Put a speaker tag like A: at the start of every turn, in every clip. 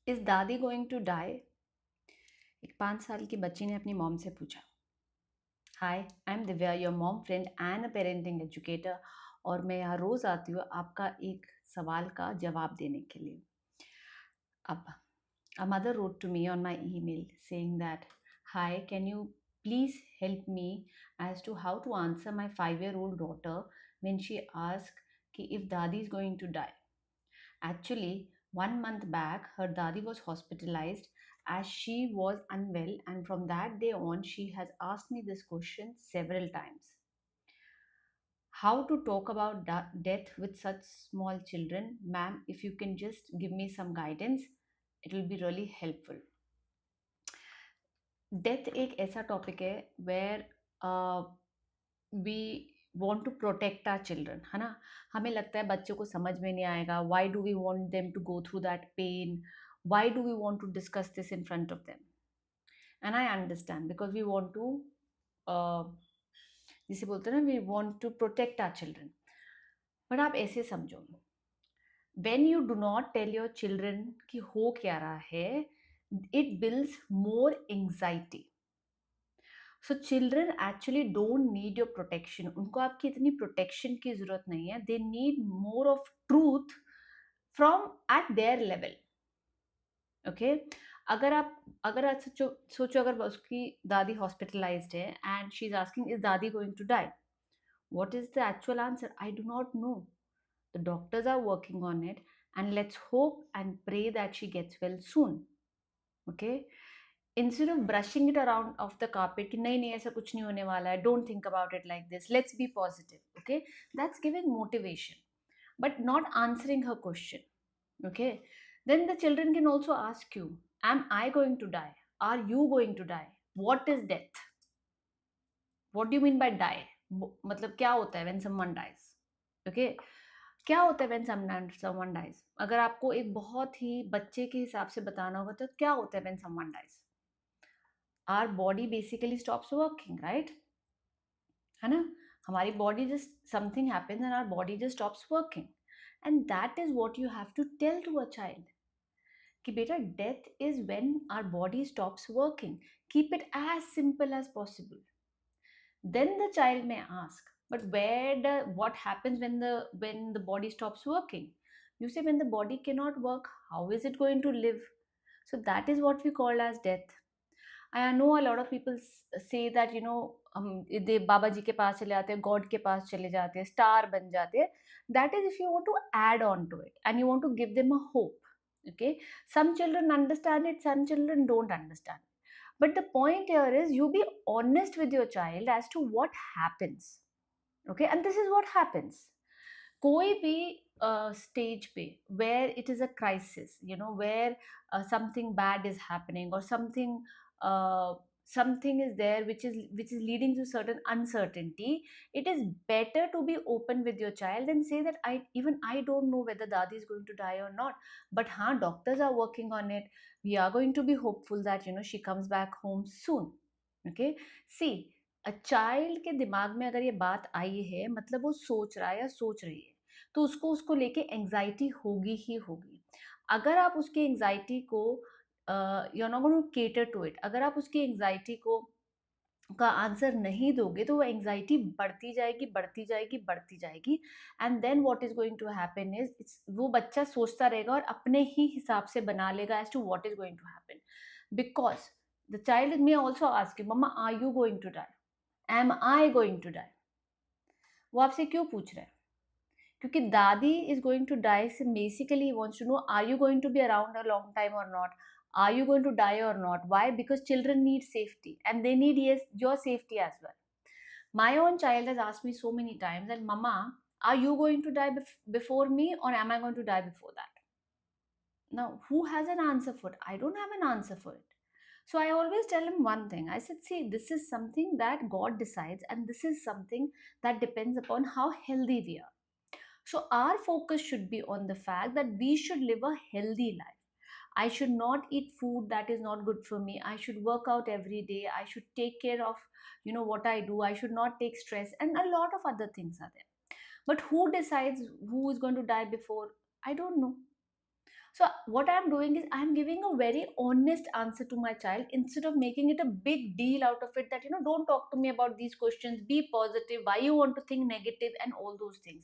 A: Is dadi going to die? एक 5 साल की बच्ची ने अपनी मॉम से पूछा। Hi, I am Divya, your mom friend and a parenting educator, और मैं यहाँ रोज आती हूँ आपका एक सवाल का जवाब देने के लिए। अब a mother wrote to me on my email saying that, hi, can you please help me as to how to answer my 5-year-old daughter when she asks कि if daddy is going to die. Actually, 1 month back, her daddy was hospitalized as she was unwell, and from that day on, she has asked me this question several times. How to talk about death with such small children? Ma'am, if you can just give me some guidance, it will be really helpful. Death एक ऐसा topic है where we want to protect our children, है ना। हमें लगता है बच्चों को समझ में नहीं आएगा, why do we want them to go through that pain, why do we want to discuss this in front of them. And I understand because we want to, जिसे बोलते हैं ना, we want to protect our children. But आप ऐसे समझो, when you do not tell your children कि हो क्या रहा है, it builds more anxiety. So children actually don't need your protection, उनको आपकी इतनी प्रोटेक्शन की जरूरत नहीं है। They need more of truth from at their level. Okay, अगर आप सोचो अगर उसकी दादी हॉस्पिटलाइज्ड है and she is asking is dadi going to die, what is the actual answer? I do not know. The doctors are working on it, and let's hope and pray that she gets well soon. Okay, instead of brushing it around off the carpet कि नहीं नहीं ऐसा कुछ नहीं होने वाला है, don't think about it like this, let's be positive. Okay, that's giving motivation but not answering her question. Okay, then the children can also ask you, am I going to die? Are you going to die? What is death? What do you mean by die? मतलब क्या होता है when someone dies? Okay, क्या होता है when someone dies? अगर आपको एक बहुत ही बच्चे के हिसाब से बताना होगा तो क्या होता है when someone dies? Our body basically stops working, right? है ना, हमारी body just something happens and our body just stops working, and that is what you have to tell to a child कि बेटा death is when our body stops working. Keep it as simple as possible. Then the child may ask, but what happens when the body stops working? You say when the body cannot work, how is it going to live? So that is what we call as death. I know a lot of people say that, they बाबा जी के पास चले जाते हैं, God के पास चले जाते हैं, star बन जाते हैं. That is if you want to add on to it and you want to give them a hope. Okay, some children understand it, some children don't understand. But the point here is you be honest with your child as to what happens. Okay, and this is what happens. कोई भी stage पे where it is a crisis, where something bad is happening or uh, something is there which is leading to certain uncertainty, it is better to be open with your child and say that I don't know whether dadi is going to die or not, but doctors are working on it. We are going to be hopeful that she comes back home soon. Okay, see, child के दिमाग में अगर ये बात आई है, मतलब वो सोच रहा है या सोच रही है, तो उसको लेके एंजाइटी होगी ही होगी। अगर आप उसकी एंजाइटी को you are not going to cater to it, अगर आप उसकी एंजाइटी को का आंसर नहीं दोगे तो वो एंजाइटी बढ़ती जाएगी बढ़ती जाएगी बढ़ती जाएगी, and then what is going to happen is वो बच्चा सोचता रहेगा और अपने ही हिसाब से बना लेगा as to what is going to happen, because the child may also ask you, mamma are you going to die, am I going to die? वो आपसे क्यों पूछ रहा है? क्योंकि दादी is going to die so basically he wants to know, are you going to be around a long time और not? Are you going to die or not? Why? Because children need safety and they need, yes, your safety as well. My own child has asked me so many times that, Mama, are you going to die before me or am I going to die before that? Now, who has an answer for it? I don't have an answer for it. So I always tell him one thing. I said, see, this is something that God decides and this is something that depends upon how healthy we are. So our focus should be on the fact that we should live a healthy life. I should not eat food that is not good for me. I should work out every day. I should take care of, what I do. I should not take stress, and a lot of other things are there. But who decides who is going to die before? I don't know. So what I'm doing is I'm giving a very honest answer to my child instead of making it a big deal out of it, that don't talk to me about these questions, be positive, why you want to think negative and all those things.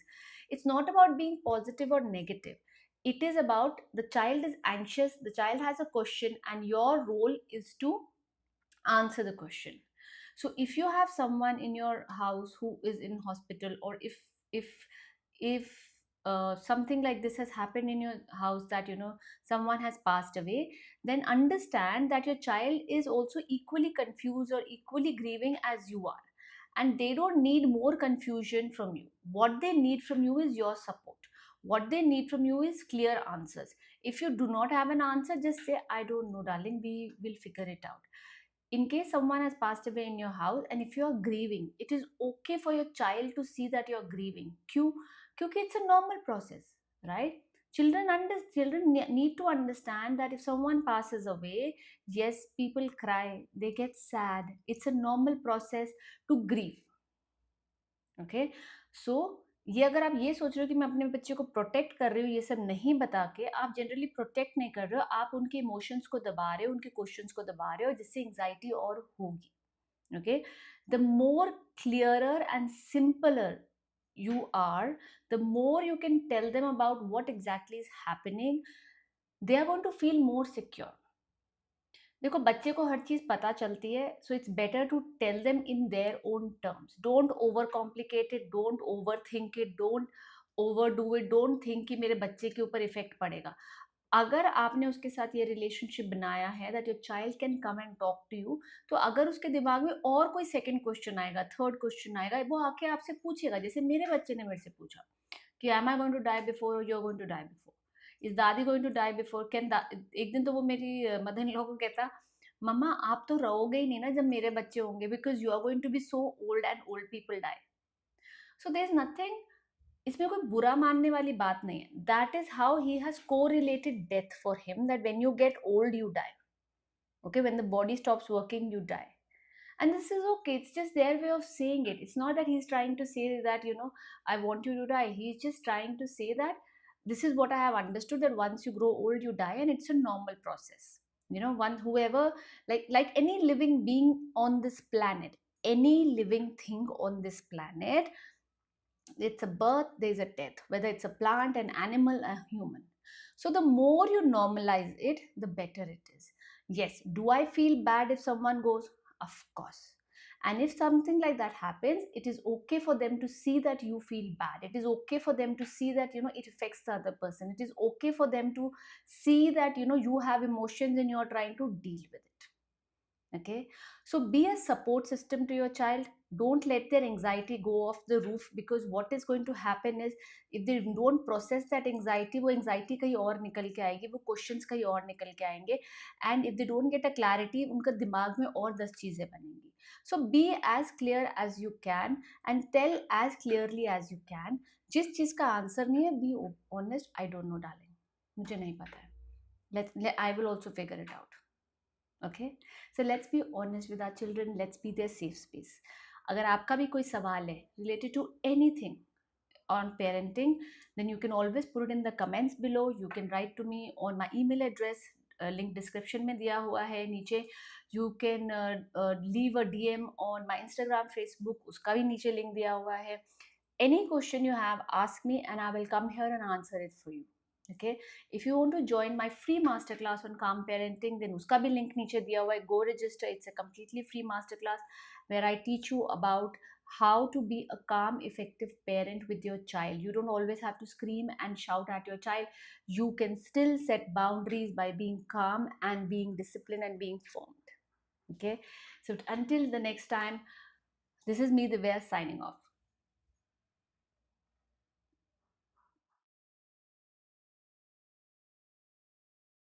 A: It's not about being positive or negative. It is about the child is anxious, the child has a question, and your role is to answer the question. So if you have someone in your house who is in hospital, or if something like this has happened in your house, that someone has passed away, then understand that your child is also equally confused or equally grieving as you are, and they don't need more confusion from you. What they need from you is your support. What they need from you is clear answers. If you do not have an answer, just say, I don't know, darling, we will figure it out. In case someone has passed away in your house and if you are grieving, it is okay for your child to see that you are grieving. Because it's a normal process, right? Children need to understand that if someone passes away, yes, people cry, they get sad, it's a normal process to grieve. Okay, so ये अगर आप ये सोच रहे हो कि मैं अपने बच्चे को प्रोटेक्ट कर रही हूँ ये सब नहीं बता के, आप जनरली प्रोटेक्ट नहीं कर रहे हो, आप उनके इमोशंस को दबा रहे हो, उनके क्वेश्चंस को दबा रहे हो, जिससे एंग्जाइटी और होगी. Okay, the more clearer and simpler you are, the more you can tell them about what exactly is happening, they are going to feel more secure. देखो, बच्चे को हर चीज पता चलती है, so it's better to tell them in their own terms. Don't over complicate it, don't over think it, don't over do it, don't think कि मेरे बच्चे के ऊपर इफेक्ट पड़ेगा. अगर आपने उसके साथ ये रिलेशनशिप बनाया है that your child can come and talk to you, तो अगर उसके दिमाग में और कोई सेकंड क्वेश्चन आएगा, थर्ड क्वेश्चन आएगा, वो आके आपसे पूछेगा. जैसे मेरे बच्चे ने मेरे से पूछा कि am I going to die before, you are going to die before, is dadi going to die before, can एक दिन तो वो मेरी मदर इन लॉ को कहता, मम्मा आप तो रहोगे ही नहीं ना जब मेरे बच्चे होंगे, because you are going to be so old and old people die. So there is nothing, इसमें कोई बुरा मानने वाली बात नहीं है. That is how he has correlated death for him, that when you get old you die. Okay, when the body stops working you die. And this is okay, it's just their way of saying it. It's not that he's trying to say that I want you to die. He's just trying to say that this is what I have understood, that once you grow old you die, and it's a normal process. One whoever, like any living being on this planet, any living thing on this planet, it's a birth, there's a death, whether it's a plant, an animal, a human. So the more you normalize it, the better it is. Yes, do I feel bad if someone goes? Of course. And if something like that happens, it is okay for them to see that you feel bad. It is okay for them to see that it affects the other person. It is okay for them to see that you have emotions and you're trying to deal with it. Okay, so be a support system to your child. Don't let their anxiety go off the roof, because what is going to happen is, if they don't process that anxiety, वो anxiety कहीं और निकल के आएगी, वो questions कहीं और निकल के आएंगे, and if they don't get a clarity, उनका दिमाग में और 10 चीजें बनेंगी. So be as clear as you can and tell as clearly as you can. जिस चीज का आंसर नहीं है, be honest. I don't know, darling. मुझे नहीं पता है. I will also figure it out. Okay, so let's be honest with our children. Let's be their safe space. अगर आपका भी कोई सवाल है related to anything on parenting, then you can always put it in the comments below. You can write to me on my email address, link description में दिया हुआ है नीचे. You can leave a DM on my Instagram, Facebook, उसका भी नीचे link दिया हुआ है. Any question you have, ask me and I will come here and answer it for you. Okay, if you want to join my free masterclass on calm parenting, then uska bhi link niche diya hua hai. Go register. It's a completely free masterclass where I teach you about how to be a calm, effective parent with your child. You don't always have to scream and shout at your child. You can still set boundaries by being calm and being disciplined and being formed. Okay, so until the next time, this is me, Divya, signing off.